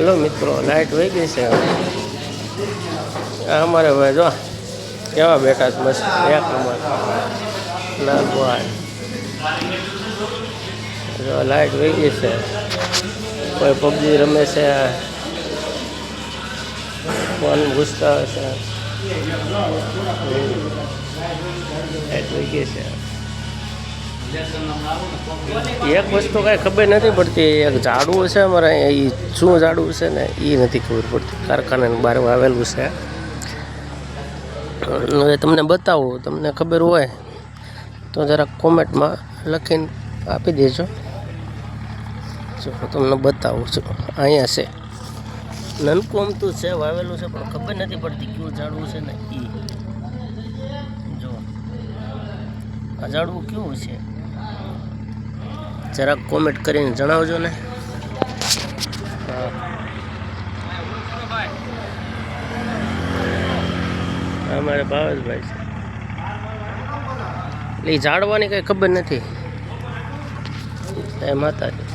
Hello મિત્રો, light વહી ગઈ છે. અમારે ભાઈ જો કેવા બેઠા છે, મસ્ત એક નંબર લાલ બોહાય. જો લાઇટ વહી ગઈ છે. કોઈ પબજી રમે છે, ફોન ઘૂસતા હશે. લાઇટ વહી ગઈ છે. એક વસ્તુ કાંઈ ખબર નથી પડતી. એક ઝાડવું છે અમારે અહીંયા, એ શું ઝાડવું છે ને એ નથી ખબર પડતી. કારખાનાની બહાર આવેલું છે. હવે તમને બતાવું, તમને ખબર હોય તો જરાક કોમેન્ટમાં લખીને આપી દેજો. જો તમને બતાવું છું, અહીંયા છે નનકું અમતું છે, વાવેલું છે, પણ ખબર નથી પડતી કયું ઝાડવું છે ને એ. જો આ ઝાડવું કેવું છે જરાક કોમેન્ટ કરીને જણાવજો ને. અમારે ભાવેશભાઈ છે, એટલે એ ઝાડવાની કઈ ખબર નથી. માતાજી